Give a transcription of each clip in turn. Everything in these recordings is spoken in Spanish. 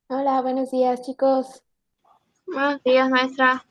Hola, buenos días, chicos. Buenos días, maestra.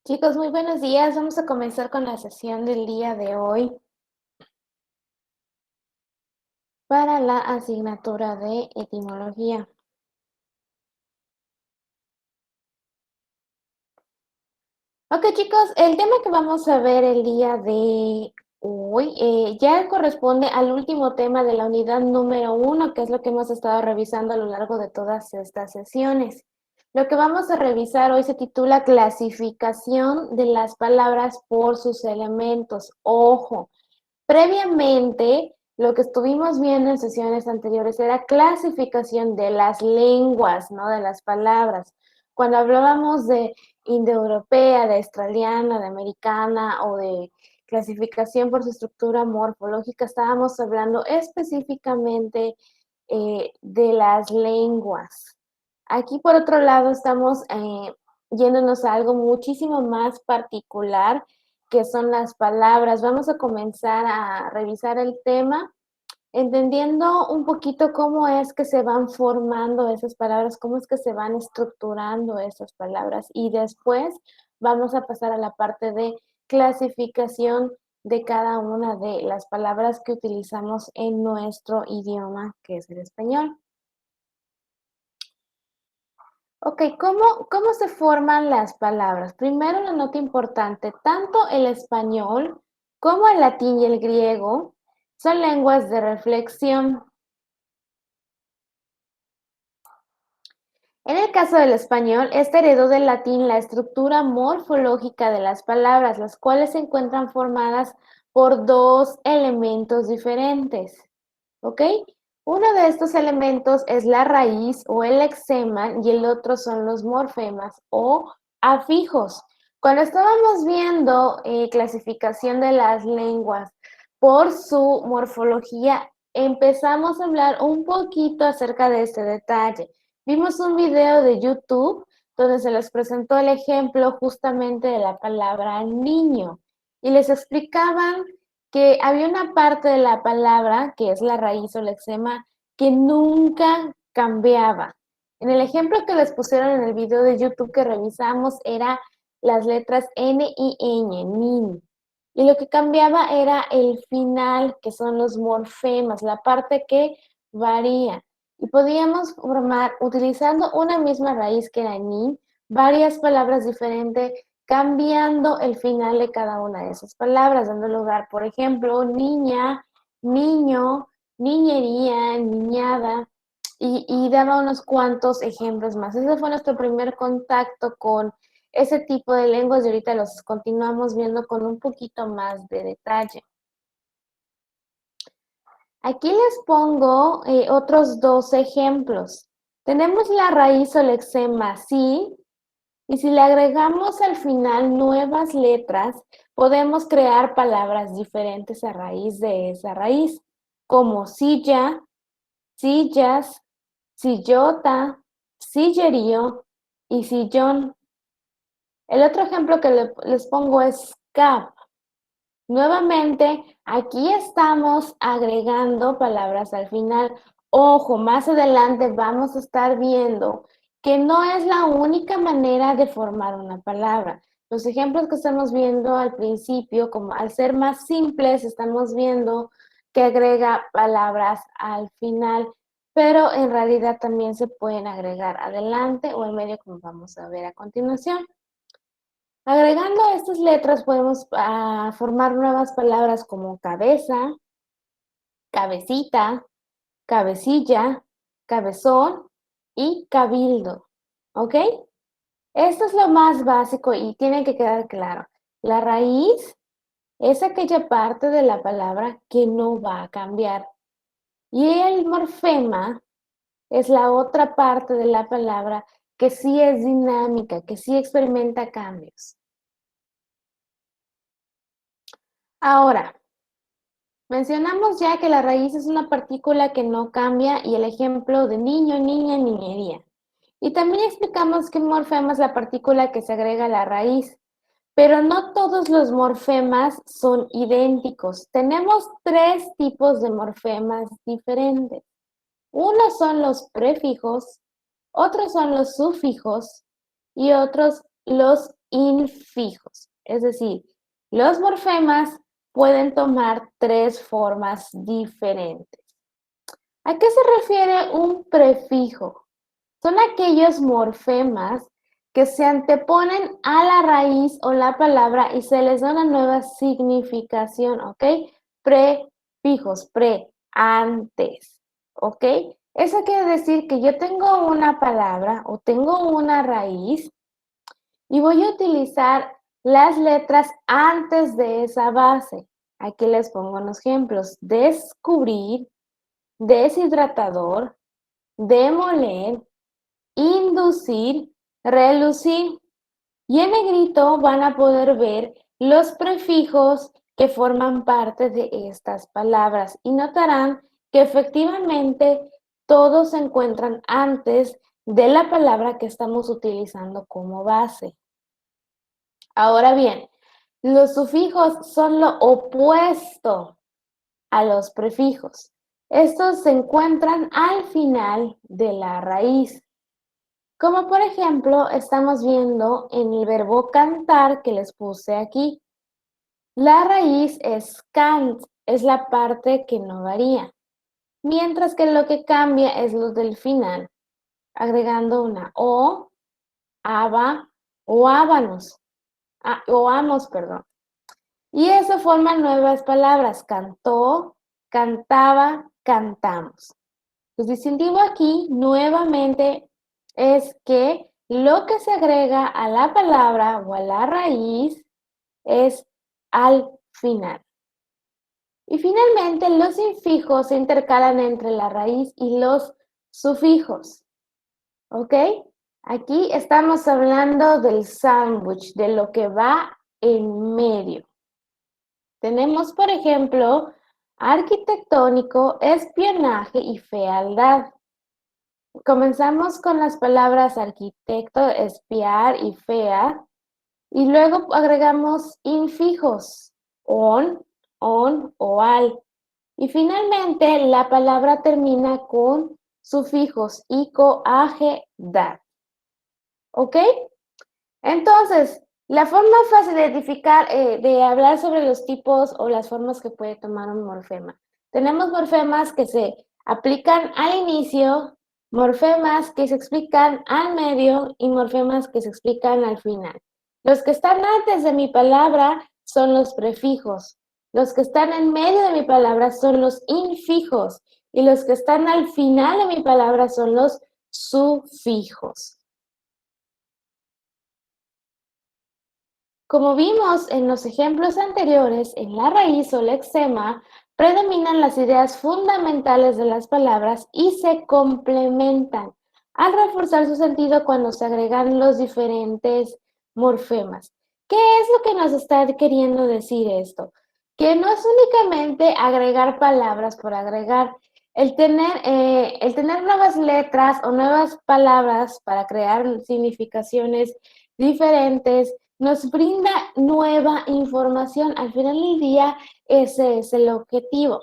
Chicos, muy buenos días. Vamos a comenzar con la sesión del día de hoy para la asignatura de etimología. Ok, chicos, el tema que vamos a ver el día de hoy ya corresponde al último tema de la unidad número 1, que es lo que hemos estado revisando a lo largo de todas estas sesiones. Lo que vamos a revisar hoy se titula Clasificación de las palabras por sus elementos. Ojo. Previamente, lo que estuvimos viendo en sesiones anteriores era clasificación de las lenguas, ¿no? De las palabras. Cuando hablábamos de indoeuropea, de australiana, de americana o de clasificación por su estructura morfológica, estábamos hablando específicamente de las lenguas. Aquí, por otro lado, estamos yéndonos a algo muchísimo más particular, que son las palabras. Vamos a comenzar a revisar el tema, entendiendo un poquito cómo es que se van formando esas palabras, cómo es que se van estructurando esas palabras. Y después vamos a pasar a la parte de clasificación de cada una de las palabras que utilizamos en nuestro idioma, que es el español. Ok, ¿cómo se forman las palabras? Primero, una nota importante, tanto el español como el latín y el griego son lenguas de reflexión. En el caso del español, este heredó del latín la estructura morfológica de las palabras, las cuales se encuentran formadas por dos elementos diferentes. ¿Ok? Uno de estos elementos es la raíz o el lexema y el otro son los morfemas o afijos. Cuando estábamos viendo clasificación de las lenguas por su morfología, empezamos a hablar un poquito acerca de este detalle. Vimos un video de YouTube donde se les presentó el ejemplo justamente de la palabra niño y les explicaban que había una parte de la palabra, que es la raíz o lexema, que nunca cambiaba. En el ejemplo que les pusieron en el video de YouTube que revisamos era las letras N y Ñ, nin. Y lo que cambiaba era el final, que son los morfemas, la parte que varía. Y podíamos formar, utilizando una misma raíz que era nin, varias palabras diferentes cambiando el final de cada una de esas palabras, dando lugar, por ejemplo, niña, niño, niñería, niñada, y daba unos cuantos ejemplos más. Ese fue nuestro primer contacto con ese tipo de lenguas y ahorita los continuamos viendo con un poquito más de detalle. Aquí les pongo otros dos ejemplos. Tenemos la raíz o lexema sí, y si le agregamos al final nuevas letras, podemos crear palabras diferentes a raíz de esa raíz, como silla, sillas, sillota, sillerío y sillón. El otro ejemplo que les pongo es cap. Nuevamente, aquí estamos agregando palabras al final. Ojo, más adelante vamos a estar viendo que no es la única manera de formar una palabra. Los ejemplos que estamos viendo al principio, como al ser más simples, estamos viendo que agrega palabras al final, pero en realidad también se pueden agregar adelante o en medio, como vamos a ver a continuación. Agregando estas letras podemos formar nuevas palabras como cabeza, cabecita, cabecilla, cabezón y cabildo. ¿Ok? Esto es lo más básico y tiene que quedar claro. La raíz es aquella parte de la palabra que no va a cambiar. Y el morfema es la otra parte de la palabra que sí es dinámica, que sí experimenta cambios. Ahora, mencionamos ya que la raíz es una partícula que no cambia y el ejemplo de niño, niña, niñería. Y también explicamos que morfema es la partícula que se agrega a la raíz, pero no todos los morfemas son idénticos. Tenemos tres tipos de morfemas diferentes. Unos son los prefijos, otros son los sufijos y otros los infijos. Es decir, los morfemas pueden tomar tres formas diferentes. ¿A qué se refiere un prefijo? Son aquellos morfemas que se anteponen a la raíz o la palabra y se les da una nueva significación, ¿ok? Prefijos, antes, ¿ok? Eso quiere decir que yo tengo una palabra o tengo una raíz y voy a utilizar las letras antes de esa base. Aquí les pongo unos ejemplos. Descubrir, deshidratador, demoler, inducir, relucir. Y en negrito van a poder ver los prefijos que forman parte de estas palabras y notarán que efectivamente todos se encuentran antes de la palabra que estamos utilizando como base. Ahora bien, los sufijos son lo opuesto a los prefijos. Estos se encuentran al final de la raíz. Como por ejemplo, estamos viendo en el verbo cantar que les puse aquí. La raíz es cant, es la parte que no varía, mientras que lo que cambia es lo del final, agregando una o, aba o ábanos, o amos, perdón. Y eso forma nuevas palabras, cantó, cantaba, cantamos. Lo distintivo aquí nuevamente es que lo que se agrega a la palabra o a la raíz es al final. Y finalmente, los infijos se intercalan entre la raíz y los sufijos. ¿Ok? Aquí estamos hablando del sándwich, de lo que va en medio. Tenemos, por ejemplo, arquitectónico, espionaje y fealdad. Comenzamos con las palabras arquitecto, espiar y fea, y luego agregamos infijos, on o al. Y finalmente la palabra termina con sufijos ico, age, da. ¿Ok? Entonces, la forma fácil de identificar, de hablar sobre los tipos o las formas que puede tomar un morfema. Tenemos morfemas que se aplican al inicio, morfemas que se explican al medio y morfemas que se explican al final. Los que están antes de mi palabra son los prefijos. Los que están en medio de mi palabra son los infijos. Y los que están al final de mi palabra son los sufijos. Como vimos en los ejemplos anteriores, en la raíz o lexema predominan las ideas fundamentales de las palabras y se complementan al reforzar su sentido cuando se agregan los diferentes morfemas. ¿Qué es lo que nos está queriendo decir esto? Que no es únicamente agregar palabras por agregar. El tener nuevas letras o nuevas palabras para crear significaciones diferentes nos brinda nueva información. Al final del día, ese es el objetivo.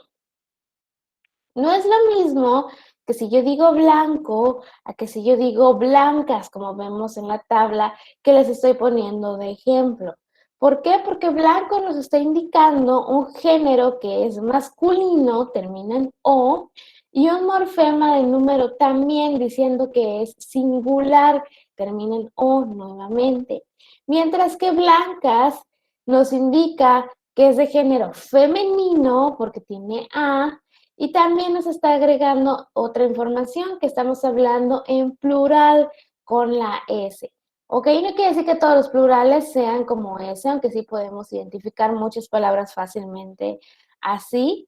No es lo mismo que si yo digo blanco a que si yo digo blancas, como vemos en la tabla que les estoy poniendo de ejemplo. ¿Por qué? Porque blanco nos está indicando un género que es masculino, termina en O, y un morfema de número también diciendo que es singular, termina en O nuevamente. Mientras que blancas nos indica que es de género femenino porque tiene A, y también nos está agregando otra información que estamos hablando en plural con la S. ¿Ok? No quiere decir que todos los plurales sean como S, aunque sí podemos identificar muchas palabras fácilmente así.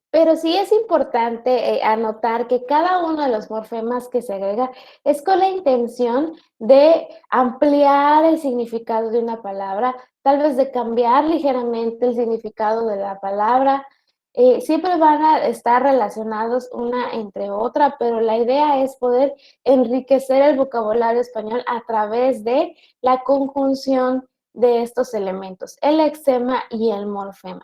Pero sí es importante anotar que cada uno de los morfemas que se agrega es con la intención de ampliar el significado de una palabra, tal vez de cambiar ligeramente el significado de la palabra. Siempre van a estar relacionados una entre otra, pero la idea es poder enriquecer el vocabulario español a través de la conjunción de estos elementos, el lexema y el morfema.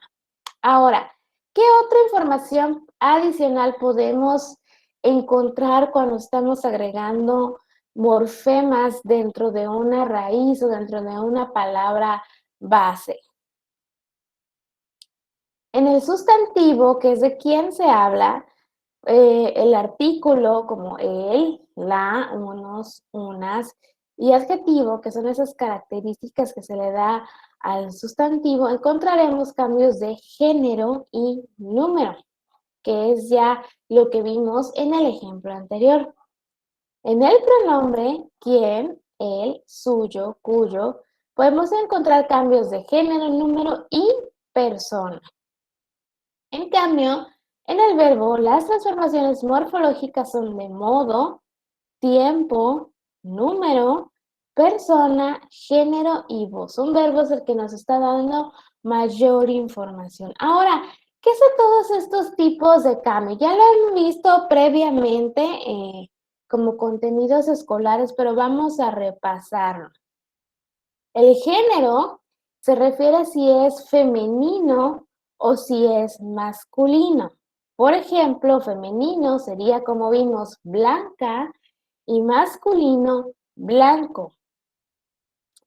Ahora, ¿qué otra información adicional podemos encontrar cuando estamos agregando morfemas dentro de una raíz o dentro de una palabra base? En el sustantivo, que es de quién se habla, el artículo como el, la, unos, unas, y adjetivo, que son esas características que se le da al sustantivo, encontraremos cambios de género y número, que es ya lo que vimos en el ejemplo anterior. En el pronombre quién, él, suyo, cuyo, podemos encontrar cambios de género, número y persona. En cambio, en el verbo, las transformaciones morfológicas son de modo, tiempo, número, persona, género y voz. Un verbo es el que nos está dando mayor información. Ahora, ¿Qué son todos estos tipos de cambio? Ya lo hemos visto previamente como contenidos escolares, pero vamos a repasarlo. El género se refiere a si es femenino o si es masculino. Por ejemplo, femenino sería, como vimos, blanca y masculino, blanco.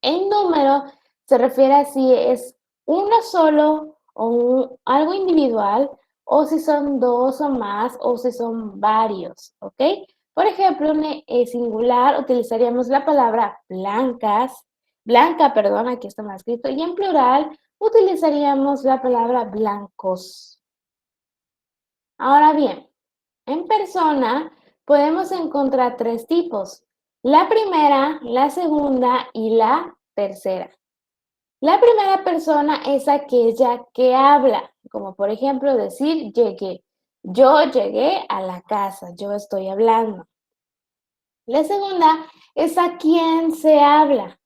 El número se refiere a si es uno solo o algo individual, o si son dos o más, o si son varios, ¿ok? Por ejemplo, en singular utilizaríamos la palabra blanca, perdón, aquí está mal escrito, y en plural utilizaríamos la palabra blancos. Ahora bien, en persona podemos encontrar tres tipos: la primera, la segunda y la tercera. La primera persona es aquella que habla, como por ejemplo decir llegué. Yo llegué a la casa, yo estoy hablando. La segunda es a quien se habla.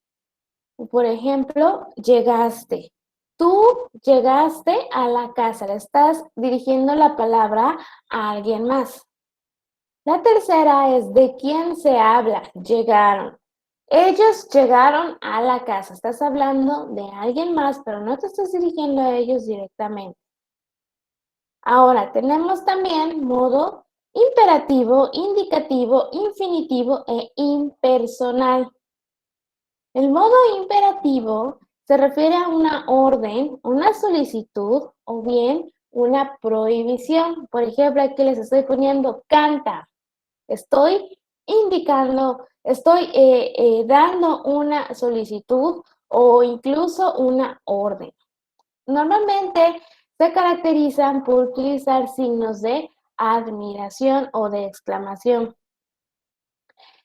Por ejemplo, llegaste. Tú llegaste a la casa, le estás dirigiendo la palabra a alguien más. La tercera es de quién se habla, llegaron. Ellos llegaron a la casa. Estás hablando de alguien más, pero no te estás dirigiendo a ellos directamente. Ahora, tenemos también modo imperativo, indicativo, infinitivo e impersonal. El modo imperativo se refiere a una orden, una solicitud o bien una prohibición. Por ejemplo, aquí les estoy poniendo canta. Estoy indicando, estoy dando una solicitud o incluso una orden. Normalmente se caracterizan por utilizar signos de admiración o de exclamación.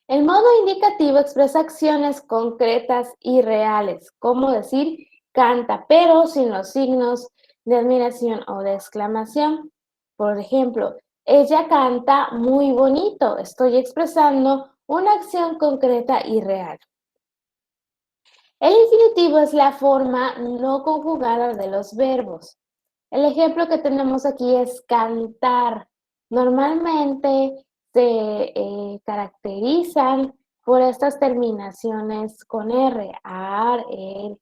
El modo indicativo expresa acciones concretas y reales, como decir canta, pero sin los signos de admiración o de exclamación. Por ejemplo, ella canta muy bonito. Estoy expresando una acción concreta y real. El infinitivo es la forma no conjugada de los verbos. El ejemplo que tenemos aquí es cantar. Normalmente se caracterizan por estas terminaciones con R, ar, er,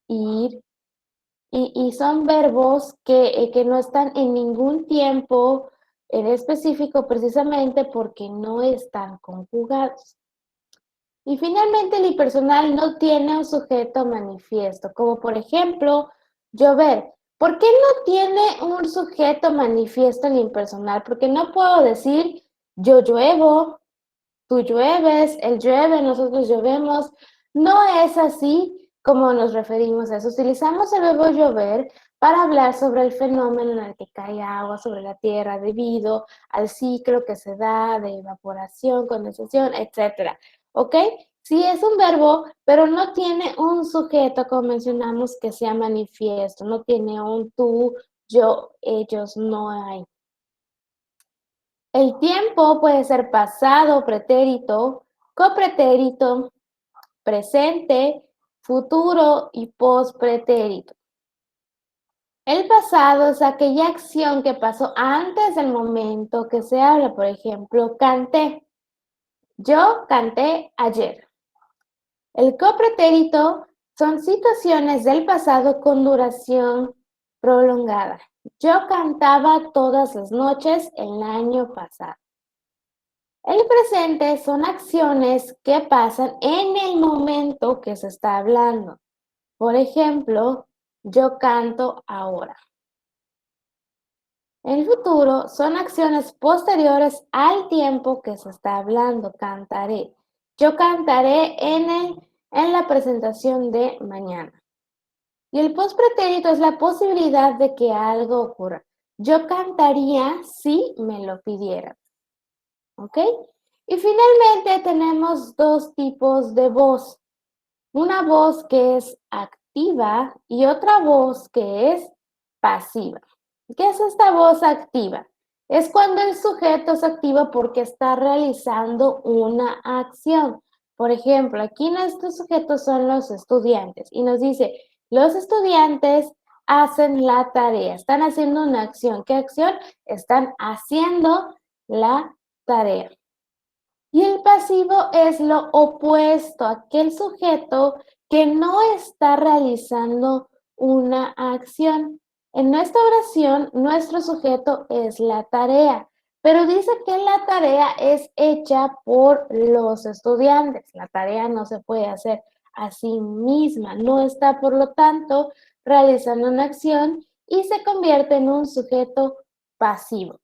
ir, y son verbos que no están en ningún tiempo en específico precisamente porque no están conjugados. Y finalmente el impersonal no tiene un sujeto manifiesto, como por ejemplo, llover. ¿Por qué no tiene un sujeto manifiesto el impersonal? Porque no puedo decir yo lluevo, tú llueves, él llueve, nosotros llovemos. No es así como nos referimos a eso. Utilizamos el verbo llover para hablar sobre el fenómeno en el que cae agua sobre la tierra debido al ciclo que se da de evaporación, condensación, etc. ¿Ok? Sí es un verbo, pero no tiene un sujeto, como mencionamos, que sea manifiesto. No tiene un tú, yo, ellos, no hay. El tiempo puede ser pasado, pretérito, copretérito, presente, futuro y pospretérito. El pasado es aquella acción que pasó antes del momento que se habla. Por ejemplo, canté. Yo canté ayer. El copretérito son situaciones del pasado con duración prolongada. Yo cantaba todas las noches el año pasado. El presente son acciones que pasan en el momento que se está hablando. Por ejemplo, yo canto ahora. El futuro son acciones posteriores al tiempo que se está hablando. Cantaré. Yo cantaré en la presentación de mañana. Y el postpretérito es la posibilidad de que algo ocurra. Yo cantaría si me lo pidieran. ¿Ok? Y finalmente tenemos dos tipos de voz. Una voz que es activa y otra voz que es pasiva. ¿Qué es esta voz activa? Es cuando el sujeto es activo porque está realizando una acción. Por ejemplo, aquí nuestros sujetos son los estudiantes y nos dice, los estudiantes hacen la tarea. Están haciendo una acción. ¿Qué acción? Están haciendo la tarea. Y el pasivo es lo opuesto, aquel sujeto que no está realizando una acción. En nuestra oración, nuestro sujeto es la tarea, pero dice que la tarea es hecha por los estudiantes. La tarea no se puede hacer a sí misma, no está, por lo tanto, realizando una acción y se convierte en un sujeto pasivo.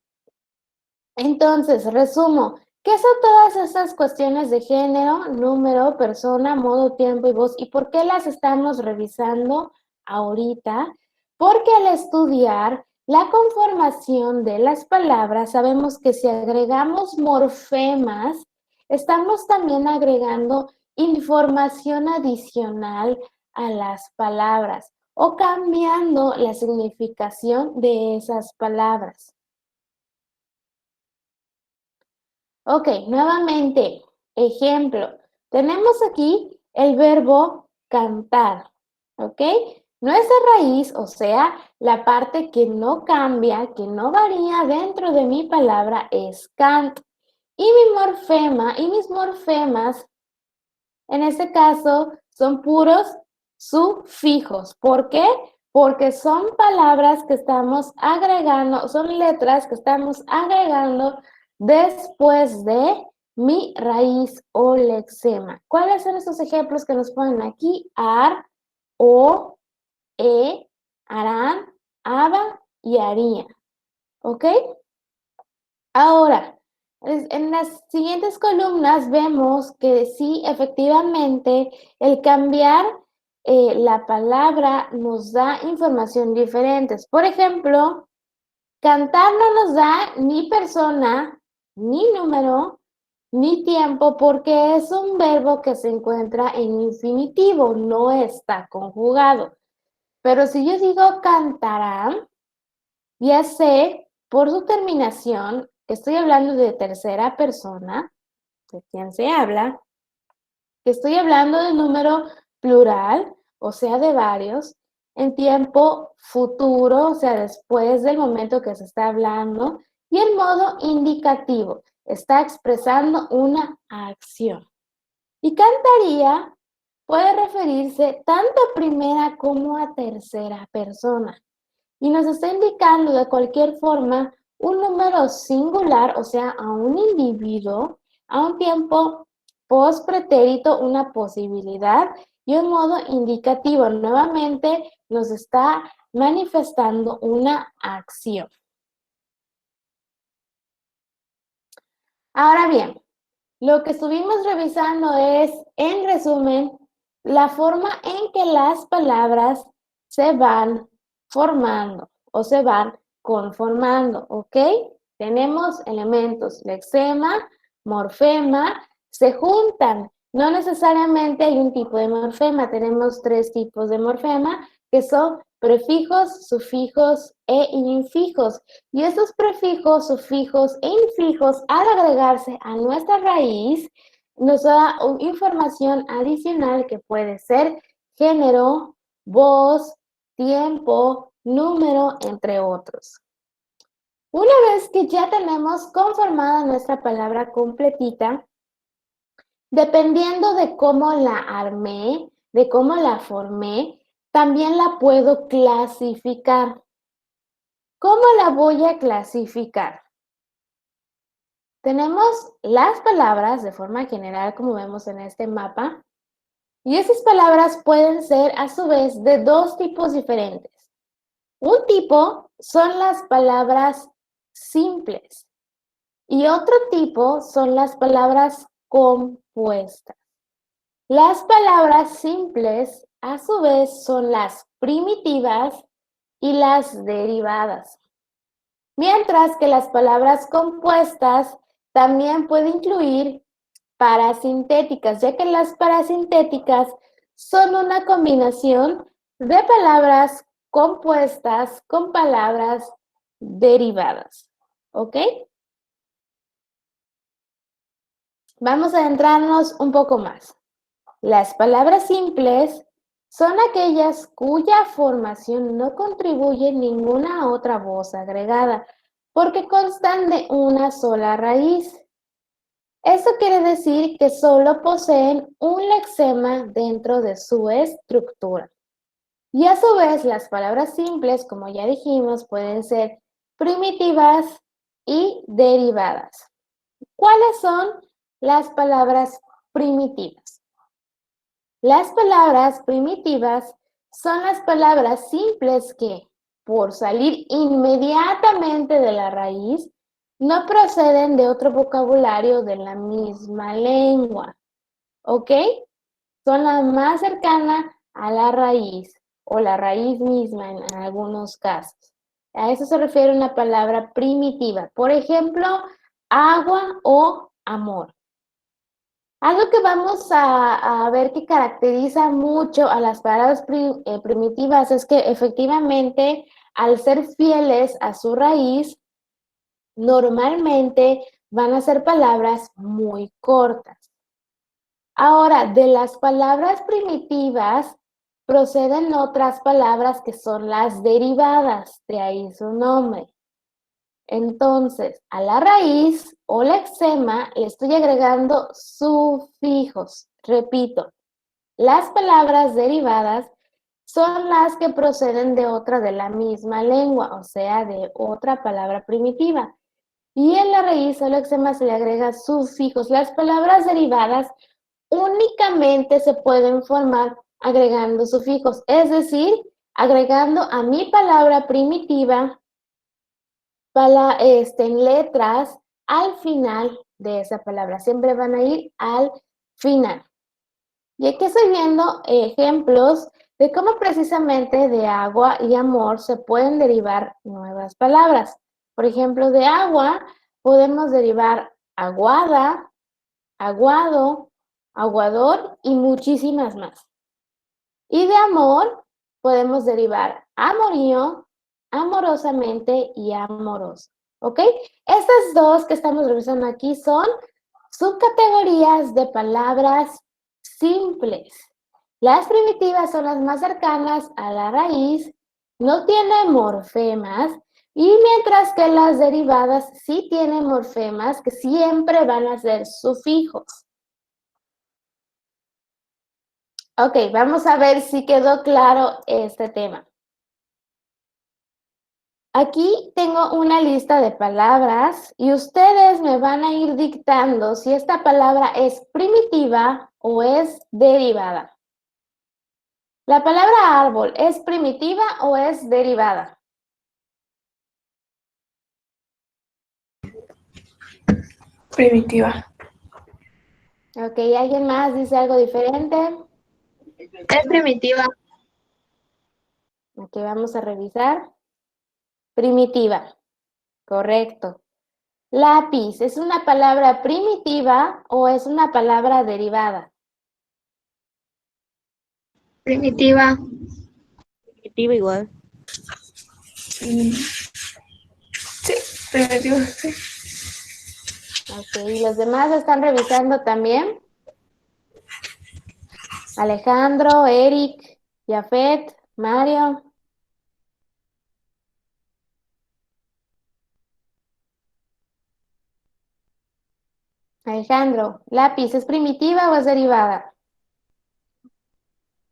Entonces, resumo, ¿qué son todas estas cuestiones de género, número, persona, modo, tiempo y voz? ¿Y por qué las estamos revisando ahorita? Porque al estudiar la conformación de las palabras, sabemos que si agregamos morfemas, estamos también agregando información adicional a las palabras o cambiando la significación de esas palabras. Ok, nuevamente, ejemplo. Tenemos aquí el verbo cantar, ¿ok? Nuestra raíz, o sea, la parte que no cambia, que no varía dentro de mi palabra es cant. Y mi morfema y mis morfemas, en este caso, son puros sufijos. ¿Por qué? Porque son palabras que estamos agregando, son letras que estamos agregando después de mi raíz o lexema. ¿Cuáles son esos ejemplos que nos ponen aquí? Ar, o, harán, aba y haría. ¿Ok? Ahora, en las siguientes columnas vemos que sí, efectivamente, el cambiar la palabra nos da información diferentes. Por ejemplo, cantar no nos da ni persona, ni número, ni tiempo, porque es un verbo que se encuentra en infinitivo, no está conjugado. Pero si yo digo cantarán, ya sé por su terminación que estoy hablando de tercera persona, de quién se habla, que estoy hablando de número plural, o sea, de varios, en tiempo futuro, o sea, después del momento que se está hablando, y el modo indicativo, está expresando una acción. Y cantaría puede referirse tanto a primera como a tercera persona. Y nos está indicando de cualquier forma un número singular, o sea, a un individuo, a un tiempo pospretérito, una posibilidad y un modo indicativo. Nuevamente nos está manifestando una acción. Ahora bien, lo que estuvimos revisando es, en resumen, la forma en que las palabras se van formando o se van conformando, ¿ok? Tenemos elementos lexema, morfema, se juntan. No necesariamente hay un tipo de morfema, tenemos tres tipos de morfema que son prefijos, sufijos e infijos. Y estos prefijos, sufijos e infijos, al agregarse a nuestra raíz, nos da información adicional que puede ser género, voz, tiempo, número, entre otros. Una vez que ya tenemos conformada nuestra palabra completita, dependiendo de cómo la armé, de cómo la formé, también la puedo clasificar. ¿Cómo la voy a clasificar? Tenemos las palabras de forma general, como vemos en este mapa, y esas palabras pueden ser a su vez de dos tipos diferentes. Un tipo son las palabras simples y otro tipo son las palabras compuestas. Las palabras simples a su vez son las primitivas y las derivadas. Mientras que las palabras compuestas también pueden incluir parasintéticas, ya que las parasintéticas son una combinación de palabras compuestas con palabras derivadas. ¿Ok? Vamos a adentrarnos un poco más. Las palabras simples son aquellas cuya formación no contribuye ninguna otra voz agregada, porque constan de una sola raíz. Esto quiere decir que solo poseen un lexema dentro de su estructura. Y a su vez, las palabras simples, como ya dijimos, pueden ser primitivas y derivadas. ¿Cuáles son las palabras primitivas? Las palabras primitivas son las palabras simples que, por salir inmediatamente de la raíz, no proceden de otro vocabulario de la misma lengua, ¿ok? Son la más cercana a la raíz o la raíz misma en algunos casos. A eso se refiere una palabra primitiva. Por ejemplo, agua o amor. Algo que vamos a ver que caracteriza mucho a las palabras primitivas es que efectivamente, al ser fieles a su raíz, normalmente van a ser palabras muy cortas. Ahora, de las palabras primitivas proceden otras palabras que son las derivadas, de ahí su nombre. Entonces, a la raíz o lexema le estoy agregando sufijos. Repito, las palabras derivadas son las que proceden de otra de la misma lengua, o sea, de otra palabra primitiva. Y en la raíz o lexema se le agrega sufijos. Las palabras derivadas únicamente se pueden formar agregando sufijos, es decir, agregando a mi palabra primitiva en letras al final de esa palabra. Siempre van a ir al final. Y aquí estoy viendo ejemplos de cómo precisamente de agua y amor se pueden derivar nuevas palabras. Por ejemplo, de agua podemos derivar aguada, aguado, aguador y muchísimas más. Y de amor podemos derivar amorío, amorosamente y amoroso. ¿Ok? Estas dos que estamos revisando aquí son subcategorías de palabras simples. Las primitivas son las más cercanas a la raíz, no tienen morfemas, y mientras que las derivadas sí tienen morfemas que siempre van a ser sufijos. Ok, vamos a ver si quedó claro este tema. Aquí tengo una lista de palabras y ustedes me van a ir dictando si esta palabra es primitiva o es derivada. La palabra árbol, ¿es primitiva o es derivada? Primitiva. Ok, ¿alguien más dice algo diferente? Es primitiva. Aquí vamos a revisar. Primitiva, correcto. Lápiz, ¿es una palabra primitiva o es una palabra derivada? Primitiva. Primitiva igual. Sí, primitiva, sí. Ok, ¿y los demás están revisando también? Alejandro, Eric, Jafet, Mario. Alejandro, ¿lápiz es primitiva o es derivada?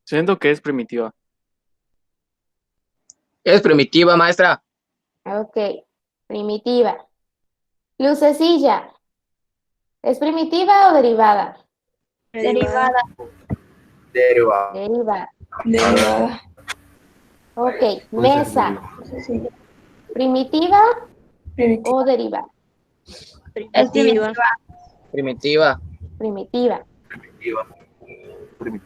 Siento que es primitiva. Es primitiva, maestra. Ok, primitiva. Lucecilla, ¿es primitiva o derivada? Derivada. Derivada. Derivada. Derivada. Ok, mesa, Sí. ¿primitiva Primitiva. o derivada? Es primitiva. Primitiva. Primitiva. Primitiva.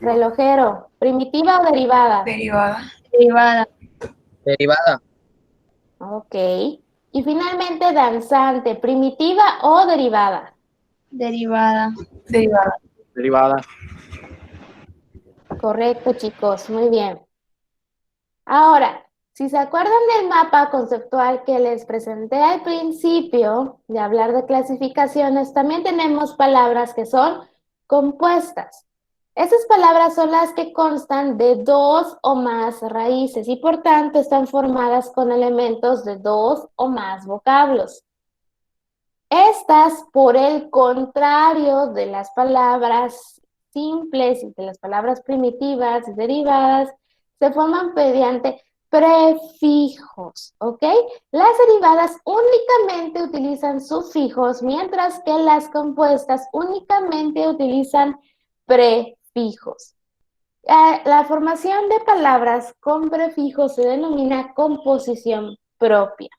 Relojero, ¿primitiva o derivada? Derivada. Derivada. Derivada. Ok. Y finalmente, danzante, ¿primitiva o derivada? Derivada. Derivada. Derivada. Correcto, chicos, muy bien. Ahora, si se acuerdan del mapa conceptual que les presenté al principio de hablar de clasificaciones, también tenemos palabras que son compuestas. Esas palabras son las que constan de dos o más raíces y por tanto están formadas con elementos de dos o más vocablos. Estas, por el contrario de las palabras simples y de las palabras primitivas y derivadas, se forman mediante prefijos, ¿ok? Las derivadas únicamente utilizan sufijos, mientras que las compuestas únicamente utilizan prefijos. La formación de palabras con prefijos se denomina composición propia.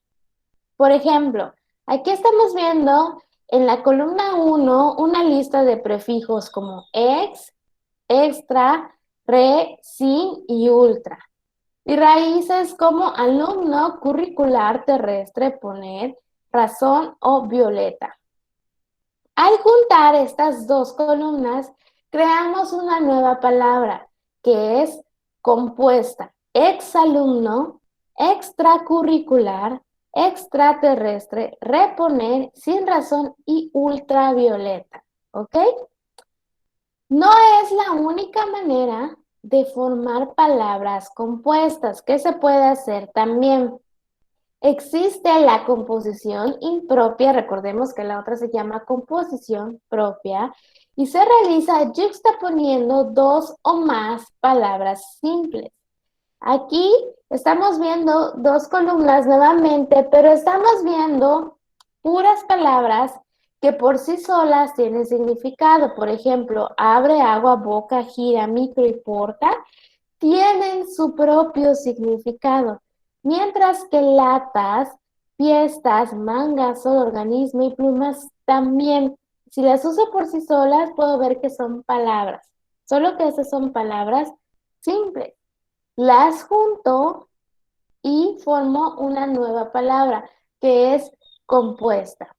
Por ejemplo, aquí estamos viendo en la columna 1 una lista de prefijos como ex, extra, re, sin y ultra. Y raíces como alumno, curricular, terrestre, poner, razón o violeta. Al juntar estas dos columnas, creamos una nueva palabra que es compuesta: exalumno, extracurricular, extraterrestre, reponer, sin razón y ultravioleta. ¿Ok? No es la única manera de formar palabras compuestas. ¿Qué se puede hacer también? Existe la composición impropia, recordemos que la otra se llama composición propia, y se realiza yuxtaponiendo dos o más palabras simples. Aquí estamos viendo dos columnas nuevamente, pero estamos viendo puras palabras que por sí solas tienen significado. Por ejemplo, abre, agua, boca, gira, micro y porta tienen su propio significado, mientras que latas, fiestas, mangas, solo organismo y plumas también. Si las uso por sí solas, puedo ver que son palabras, solo que esas son palabras simples. Las junto y formo una nueva palabra que es compuesta.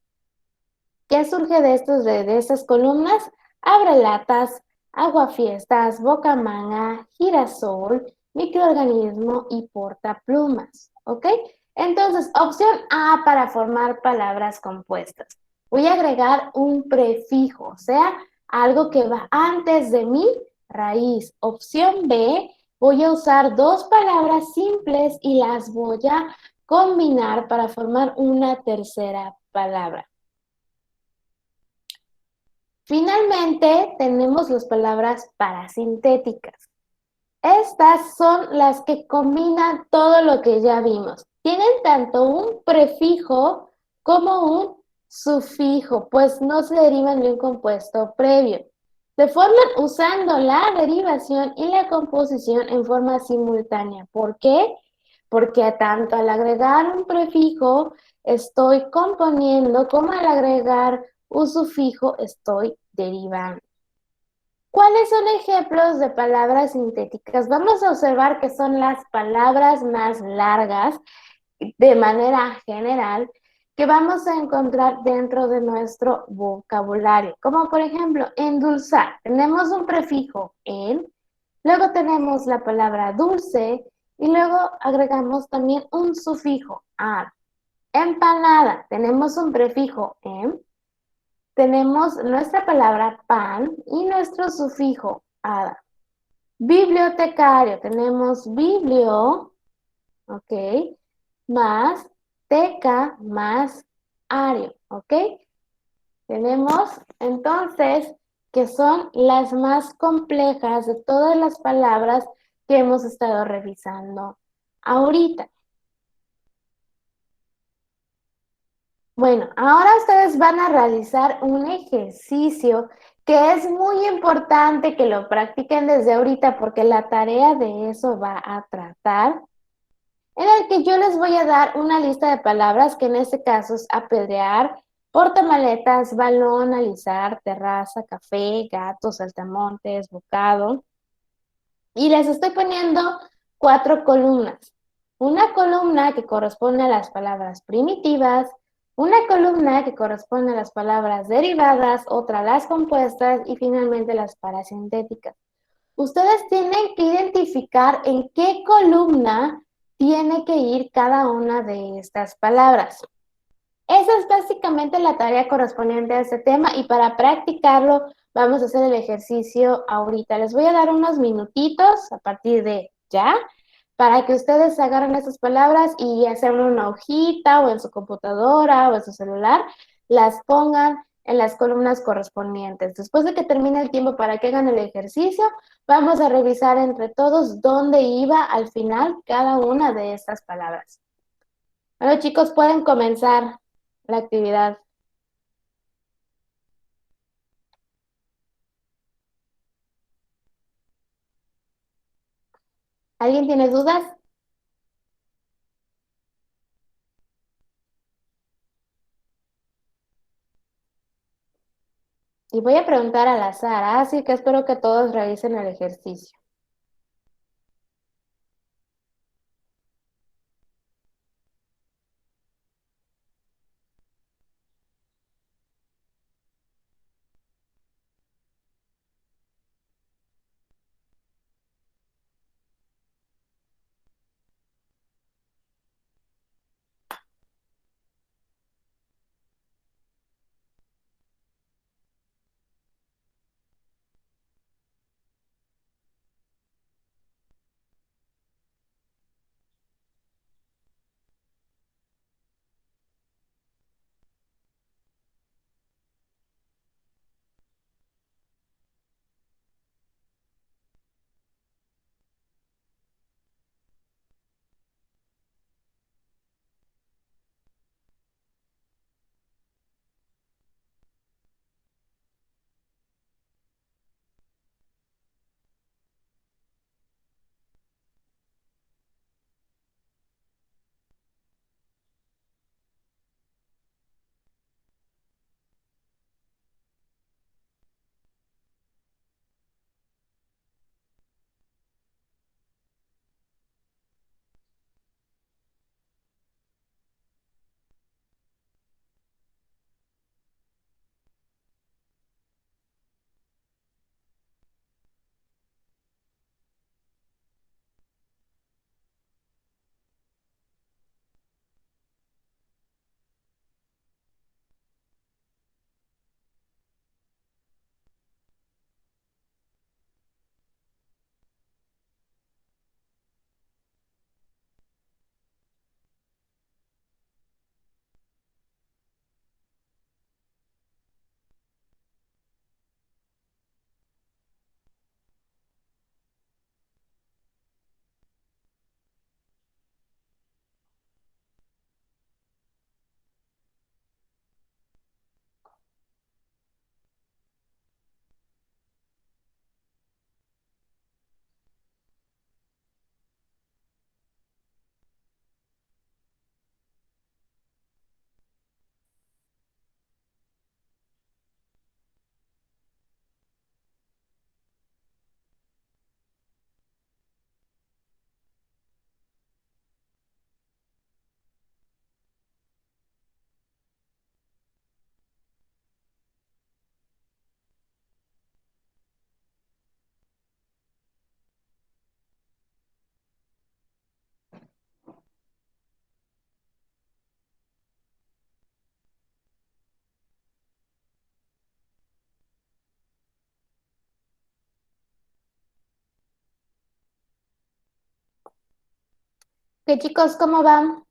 ¿Qué surge de estas columnas? Abre latas, aguafiestas, bocamanga, girasol, microorganismo y portaplumas. ¿Ok? Entonces, opción A para formar palabras compuestas. Voy a agregar un prefijo, o sea, algo que va antes de mi raíz. Opción B, voy a usar dos palabras simples y las voy a combinar para formar una tercera palabra. Finalmente, tenemos las palabras parasintéticas. Estas son las que combinan todo lo que ya vimos. Tienen tanto un prefijo como un sufijo, pues no se derivan de un compuesto previo. Se forman usando la derivación y la composición en forma simultánea. ¿Por qué? Porque tanto al agregar un prefijo estoy componiendo como al agregar un sufijo estoy derivando. ¿Cuáles son ejemplos de palabras sintéticas? Vamos a observar que son las palabras más largas de manera general que vamos a encontrar dentro de nuestro vocabulario. Como por ejemplo, endulzar. Tenemos un prefijo en, luego tenemos la palabra dulce y luego agregamos también un sufijo ar. Empanada. Tenemos un prefijo en. Tenemos nuestra palabra pan y nuestro sufijo ada. Bibliotecario, tenemos biblio, ¿ok? Más teca más ario, ¿ok? Tenemos entonces que son las más complejas de todas las palabras que hemos estado revisando ahorita. Bueno, ahora ustedes van a realizar un ejercicio que es muy importante que lo practiquen desde ahorita porque la tarea de eso va a tratar, en el que yo les voy a dar una lista de palabras que en este caso es apedrear, portamaletas, balón, alisar, terraza, café, gato, saltamontes, bocado. Y les estoy poniendo 4 columnas. Una columna que corresponde a las palabras primitivas, una columna que corresponde a las palabras derivadas, otra a las compuestas y finalmente las parasintéticas. Ustedes tienen que identificar en qué columna tiene que ir cada una de estas palabras. Esa es básicamente la tarea correspondiente a este tema y para practicarlo vamos a hacer el ejercicio ahorita. Les voy a dar unos minutitos a partir de ya para que ustedes agarren esas palabras y hacer una hojita o en su computadora o en su celular, las pongan en las columnas correspondientes. Después de que termine el tiempo para que hagan el ejercicio, vamos a revisar entre todos dónde iba al final cada una de estas palabras. Bueno, chicos, pueden comenzar la actividad. ¿Alguien tiene dudas? Y voy a preguntar al azar, así que espero que todos realicen el ejercicio. ¿Qué chicos, cómo van?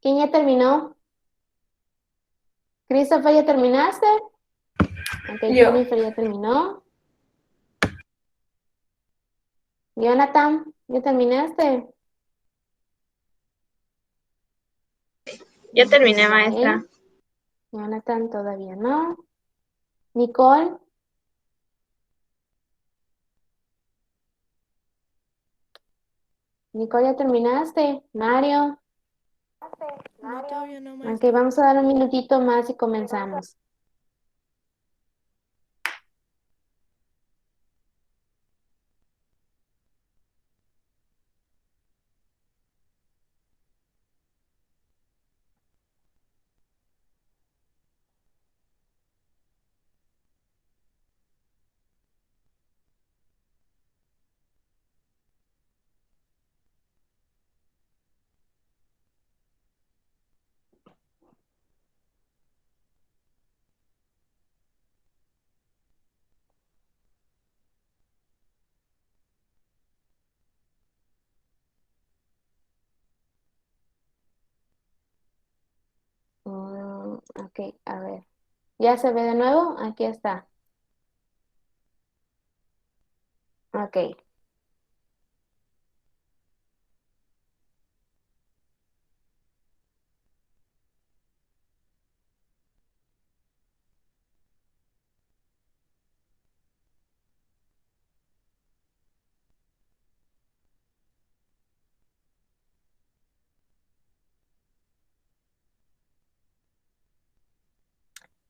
¿Quién ya terminó? Christopher, ¿ya terminaste? Ok, Yo. Jennifer ya terminó. Jonathan, ¿ya terminaste? Yo terminé, Ok. maestra. Jonathan todavía no. Nicole. Nicole, ¿ya terminaste? Mario. No, todavía no, Ok, maestra. vamos a dar un minutito más y comenzamos. Ok, a ver. ¿Ya se ve de nuevo? Aquí está. Ok.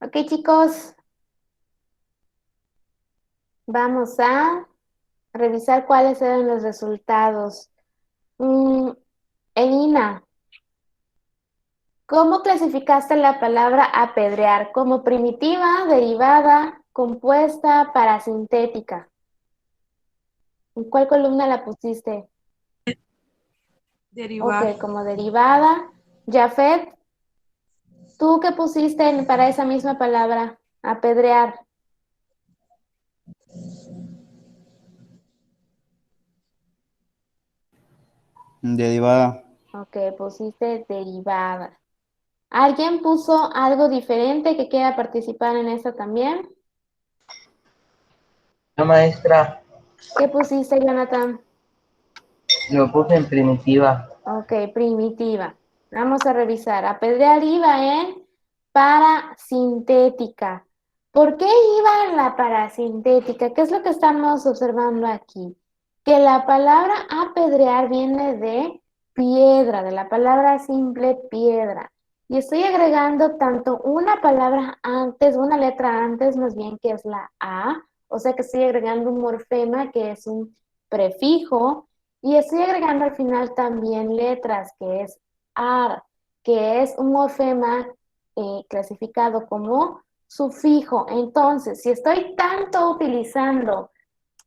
Ok, chicos, vamos a revisar cuáles eran los resultados. Elina, ¿cómo clasificaste la palabra apedrear? ¿Como primitiva, derivada, compuesta, parasintética? ¿En cuál columna la pusiste? Derivar. Ok, como derivada. Jafet, ¿tú qué pusiste para esa misma palabra? Apedrear. Derivada. Ok, pusiste derivada. ¿Alguien puso algo diferente que quiera participar en esta también? La maestra ¿Qué pusiste, Jonathan? lo puse en primitiva. Ok, primitiva. Vamos a revisar. Apedrear iba en parasintética. ¿Por qué iba en la parasintética? ¿Qué es lo que estamos observando aquí? Que la palabra apedrear viene de piedra, de la palabra simple piedra. Y estoy agregando tanto una palabra antes, una letra antes más bien, que es la A, o sea que estoy agregando un morfema que es un prefijo, y estoy agregando al final también letras, que es AR, que es un morfema clasificado como sufijo. Entonces, si estoy tanto utilizando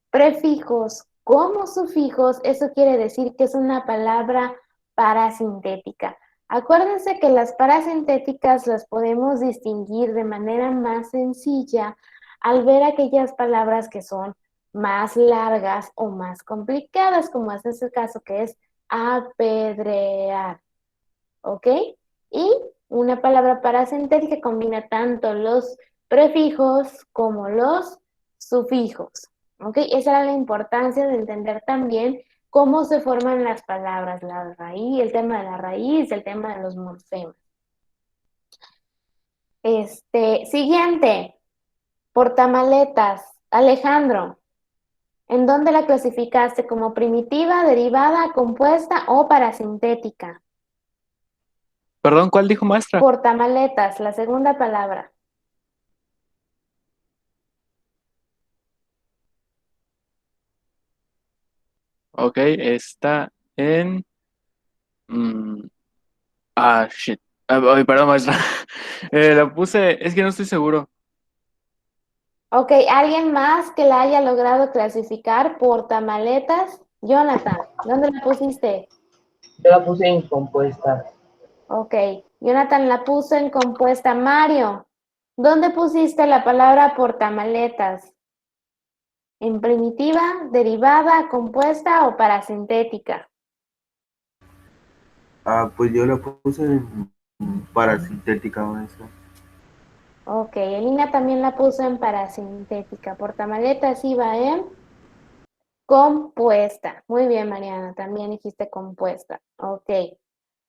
prefijos como sufijos, eso quiere decir que es una palabra parasintética. Acuérdense que las parasintéticas las podemos distinguir de manera más sencilla al ver aquellas palabras que son más largas o más complicadas, como es el caso que es apedrear, ¿ok? Y una palabra parasintética combina tanto los prefijos como los sufijos, ¿ok? Esa era la importancia de entender también cómo se forman las palabras, la raíz, el tema de la raíz, el tema de los morfemas. Siguiente, portamaletas. Alejandro, ¿en dónde la clasificaste? ¿Como primitiva, derivada, compuesta o parasintética? Perdón, ¿cuál dijo maestra? Portamaletas, la segunda palabra. Ok, está en... shit. Ay, perdón, maestra. La puse, es que no estoy seguro. Ok, ¿alguien más que la haya logrado clasificar? Portamaletas. Jonathan, ¿dónde la pusiste? Yo la puse en compuesta. Ok, Jonathan la puso en compuesta. Mario, ¿dónde pusiste la palabra portamaletas? ¿En primitiva, derivada, compuesta o parasintética? Pues yo la puse en parasintética, maestra. Ok, Elina también la puso en parasintética. Portamaletas iba en compuesta. Muy bien, Mariana, también dijiste compuesta. Ok.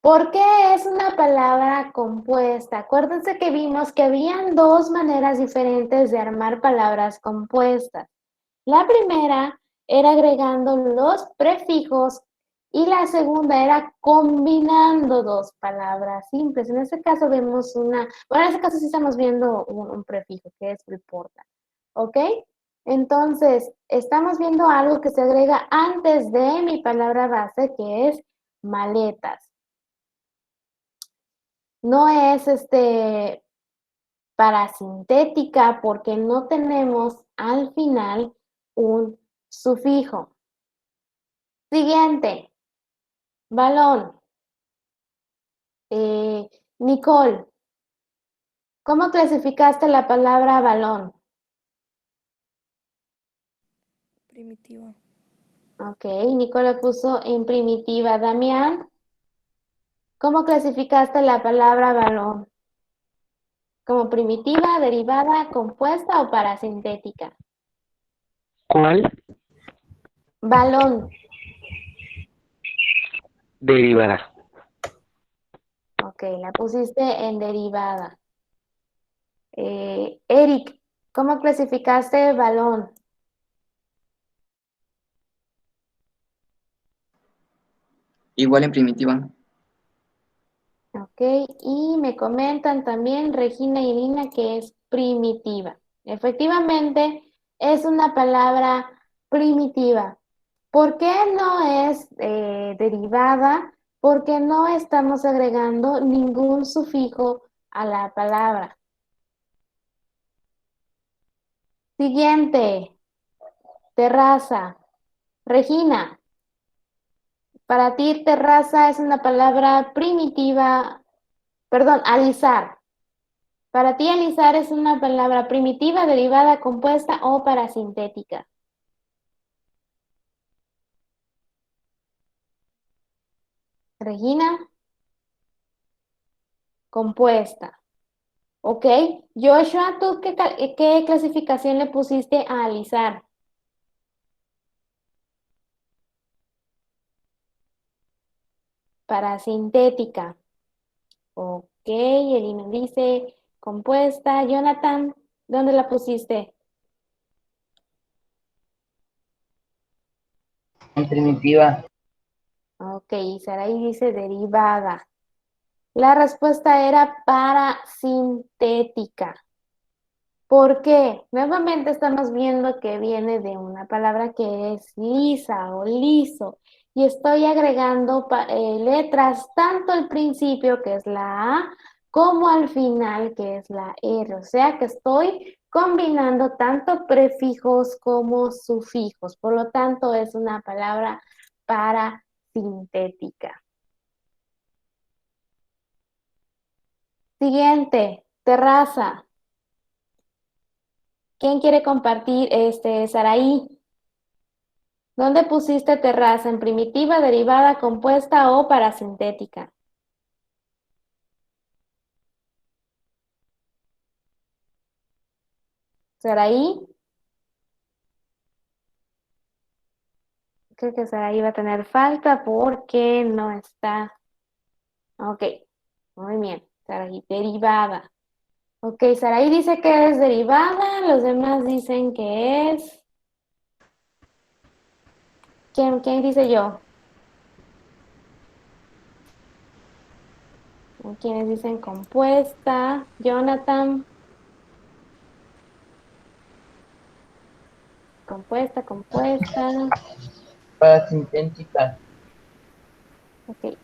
¿Por qué es una palabra compuesta? Acuérdense que vimos que habían dos maneras diferentes de armar palabras compuestas. La primera era agregando los prefijos y la segunda era combinando dos palabras simples. En este caso vemos bueno, en este caso sí estamos viendo un prefijo que es reporta. ¿Ok? Entonces, estamos viendo algo que se agrega antes de mi palabra base, que es maletas. No es parasintética porque no tenemos al final un sufijo. Siguiente, balón. Nicole, ¿cómo clasificaste la palabra balón? Primitiva. Ok, Nicole la puso en primitiva. Damián, ¿cómo clasificaste la palabra balón? como primitiva, derivada, compuesta o parasintética. ¿Cuál? Balón. Derivada. Ok, la pusiste en derivada. Eric, ¿cómo clasificaste balón? Igual en primitiva. Ok, y me comentan también Regina y Lina que es primitiva. Efectivamente, es una palabra primitiva. ¿Por qué no es derivada? Porque no estamos agregando ningún sufijo a la palabra. Siguiente, terraza. Regina, para ti terraza es una palabra primitiva, perdón, alisar. Para ti alisar es una palabra primitiva, derivada, compuesta o parasintética. Regina, compuesta. Ok, Joshua, ¿tú qué clasificación le pusiste a alisar? Parasintética. Ok, Elina dice compuesta. Jonathan, ¿dónde la pusiste? En primitiva. Ok, Saraí dice derivada. La respuesta era parasintética. ¿Por qué? Nuevamente estamos viendo que viene de una palabra que es lisa o liso. Y estoy agregando letras tanto al principio, que es la A, como al final, que es la R. O sea que estoy combinando tanto prefijos como sufijos. Por lo tanto, es una palabra parasintética. Siguiente, terraza. ¿Quién quiere compartir, Saraí? ¿Dónde pusiste terraza? ¿En primitiva, derivada, compuesta o parasintética? ¿Saraí? Creo que Saraí va a tener falta porque no está. Ok, muy bien. Saraí, derivada. Ok, Saraí dice que es derivada, los demás dicen que es... ¿Quién dice yo? ¿Quiénes dicen compuesta? Jonathan. Compuesta. Parasintética. Ok.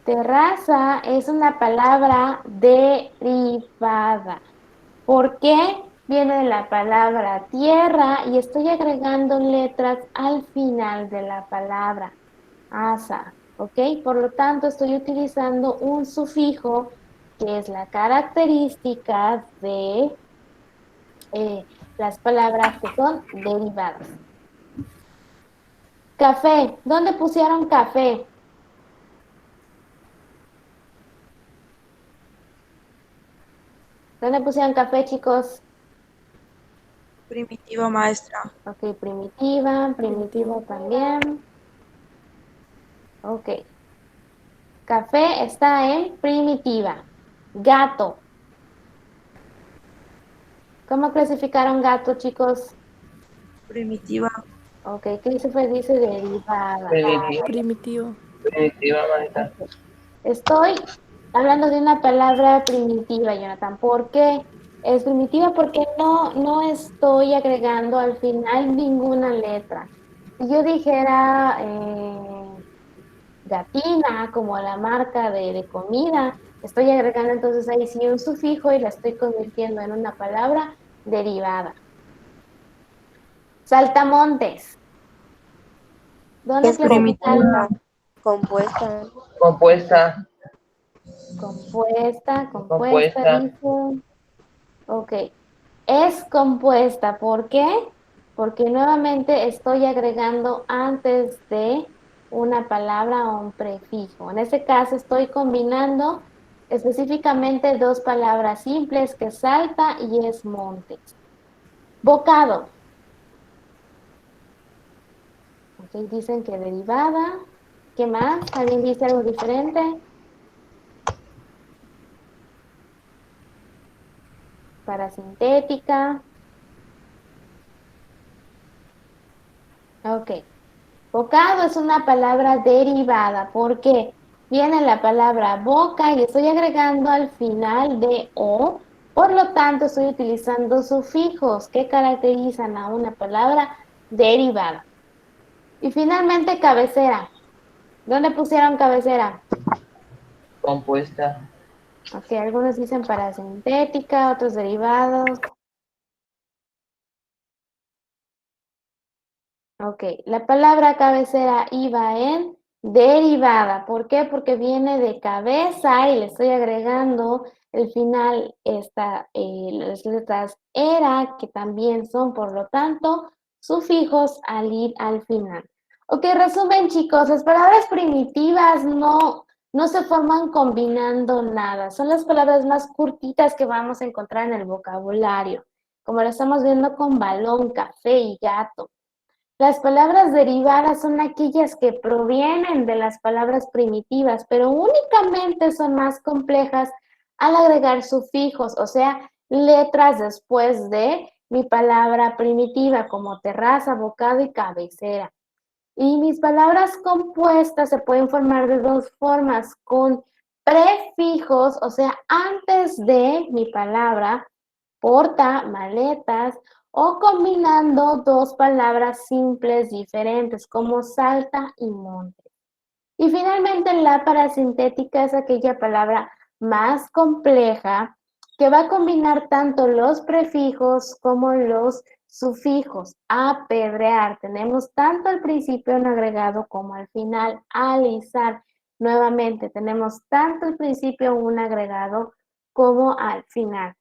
Terraza es una palabra derivada. ¿Por qué? Viene de la palabra tierra y estoy agregando letras al final de la palabra. Asa, ¿ok? Por lo tanto, estoy utilizando un sufijo que es la característica de las palabras que son derivadas. Café, ¿dónde pusieron café? ¿Dónde pusieron café, chicos? Primitiva, maestra. Ok, primitiva también. Ok. Café está en primitiva. Gato. ¿Cómo clasificaron gato, chicos? Primitiva. Ok, Christopher dice derivada. Primitiva. Primitiva, maestra. Estoy hablando de una palabra primitiva, Jonathan. ¿Por qué? Es primitiva porque no estoy agregando al final ninguna letra. Si yo dijera Gatina, como la marca de comida, estoy agregando entonces ahí sí un sufijo y la estoy convirtiendo en una palabra derivada. Saltamontes. ¿Dónde Es clasificaron? compuesta. Compuesta. Compuesta, dice. Ok. Es compuesta. ¿Por qué? Porque nuevamente estoy agregando antes de una palabra o un prefijo. En este caso estoy combinando Específicamente dos palabras simples, que es Salta y es Montes. Bocado. Ok, dicen que derivada. ¿Qué más? ¿Alguien dice algo diferente? Parasintética. Ok. Bocado es una palabra derivada porque viene la palabra boca y estoy agregando al final de o, por lo tanto estoy utilizando sufijos que caracterizan a una palabra derivada. Y finalmente cabecera. ¿Dónde pusieron cabecera? Compuesta. Ok, algunos dicen parasintética, otros derivados. Ok, la palabra cabecera iba en derivada. ¿Por qué? Porque viene de cabeza y le estoy agregando el final, las letras era, que también son, por lo tanto, sufijos al ir al final. Ok, resumen, chicos, las palabras primitivas no se forman combinando nada. Son las palabras más curtitas que vamos a encontrar en el vocabulario, como lo estamos viendo con balón, café y gato. Las palabras derivadas son aquellas que provienen de las palabras primitivas, pero únicamente son más complejas al agregar sufijos, o sea, letras después de mi palabra primitiva, como terraza, bocado y cabecera. Y mis palabras compuestas se pueden formar de dos formas, con prefijos, o sea, antes de mi palabra, porta, maletas, o combinando dos palabras simples diferentes como salta y monte. Y finalmente la parasintética es aquella palabra más compleja que va a combinar tanto los prefijos como los sufijos. Apedrear, tenemos tanto al principio un agregado como al final. Alisar, nuevamente tenemos tanto al principio un agregado como al final.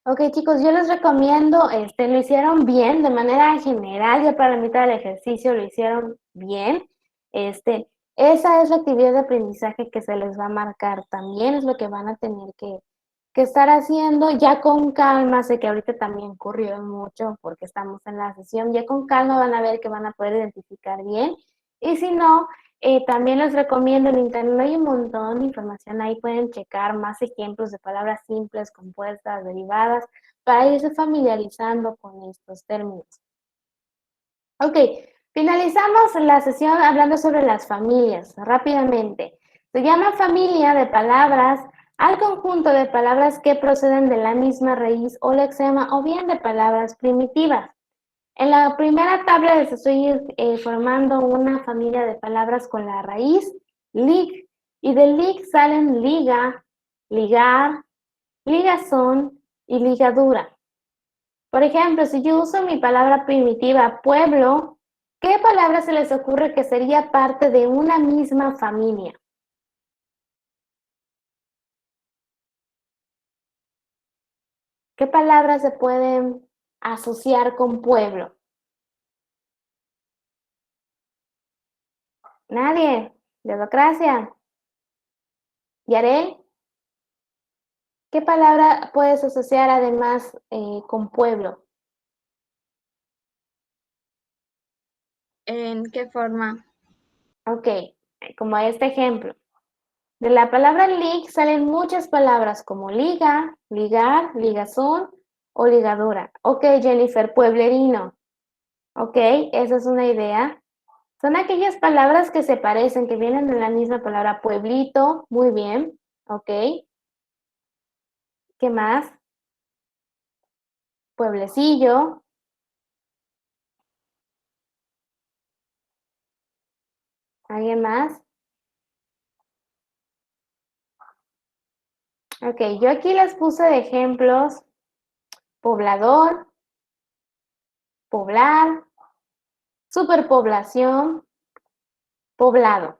Ok, chicos, yo les recomiendo, lo hicieron bien, de manera general, ya para la mitad del ejercicio lo hicieron bien. Esa es la actividad de aprendizaje que se les va a marcar también, es lo que van a tener que estar haciendo ya con calma. Sé que ahorita también ocurrió mucho porque estamos en la sesión, ya con calma van a ver que van a poder identificar bien. Y si no, también les recomiendo en internet, hay un montón de información, ahí pueden checar más ejemplos de palabras simples, compuestas, derivadas, para irse familiarizando con estos términos. Ok, finalizamos la sesión hablando sobre las familias, rápidamente. Se llama familia de palabras al conjunto de palabras que proceden de la misma raíz o lexema o bien de palabras primitivas. En la primera tabla les estoy formando una familia de palabras con la raíz lig, y de lig salen liga, ligar, ligazón y ligadura. Por ejemplo, si yo uso mi palabra primitiva pueblo, ¿qué palabra se les ocurre que sería parte de una misma familia? ¿Qué palabras se pueden asociar con pueblo? Nadie. Democracia. ¿Yarel? ¿Qué palabra puedes asociar además con pueblo? ¿En qué forma? Ok, como este ejemplo. De la palabra lig salen muchas palabras como liga, ligar, ligazón o ligadura. Ok, Jennifer, pueblerino. Ok, esa es una idea. Son aquellas palabras que se parecen, que vienen de la misma palabra pueblito. Muy bien. Ok. ¿Qué más? Pueblecillo. ¿Alguien más? Ok, yo aquí les puse de ejemplos poblador, poblar, superpoblación, poblado.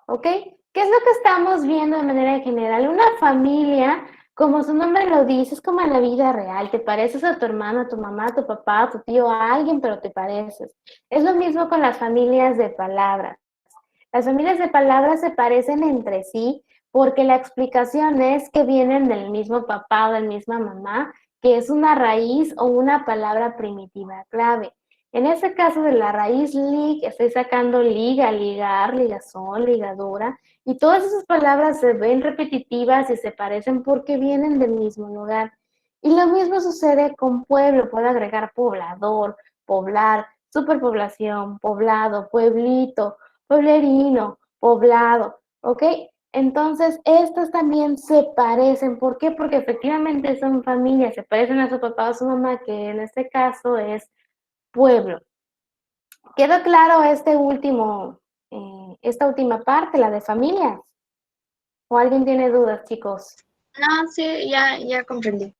¿Ok? ¿Qué es lo que estamos viendo de manera general? Una familia, como su nombre lo dice, es como en la vida real. Te pareces a tu hermano, a tu mamá, a tu papá, a tu tío, a alguien, pero te pareces. Es lo mismo con las familias de palabras. Las familias de palabras se parecen entre sí porque la explicación es que vienen del mismo papá o de la misma mamá, que es una raíz o una palabra primitiva clave. En este caso de la raíz lig, estoy sacando liga, ligar, ligazón, ligadura, y todas esas palabras se ven repetitivas y se parecen porque vienen del mismo lugar. Y lo mismo sucede con pueblo, puedo agregar poblador, poblar, superpoblación, poblado, pueblito, pueblerino, poblado, ¿ok? Entonces, estas también se parecen. ¿Por qué? Porque efectivamente son familias, se parecen a su papá o su mamá, que en este caso es pueblo. ¿Quedó claro esta última parte, la de familias? ¿O alguien tiene dudas, chicos? No, sí, ya comprendí.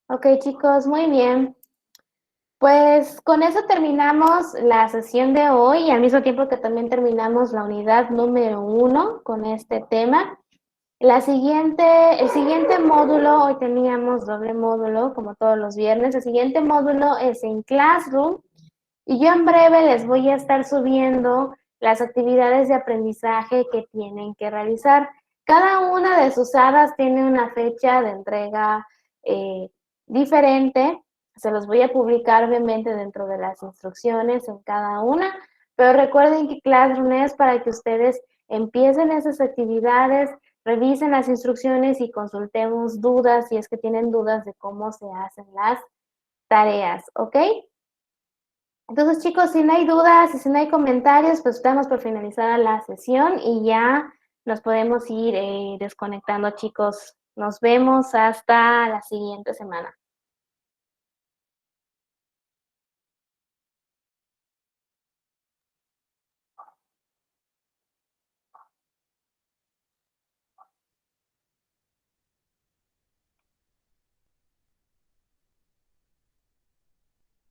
Ok, chicos, muy bien. Pues con eso terminamos la sesión de hoy y al mismo tiempo que también terminamos la unidad número 1 con este tema. El siguiente módulo, hoy teníamos doble módulo como todos los viernes, el siguiente módulo es en Classroom y yo en breve les voy a estar subiendo las actividades de aprendizaje que tienen que realizar. Cada una de sus hadas tiene una fecha de entrega diferente. Se los voy a publicar obviamente dentro de las instrucciones en cada una, pero recuerden que Classroom es para que ustedes empiecen esas actividades, revisen las instrucciones y consultemos dudas si es que tienen dudas de cómo se hacen las tareas, ¿ok? Entonces, chicos, si no hay dudas y si no hay comentarios, pues estamos por finalizar la sesión y ya nos podemos ir desconectando, chicos. Nos vemos hasta la siguiente semana.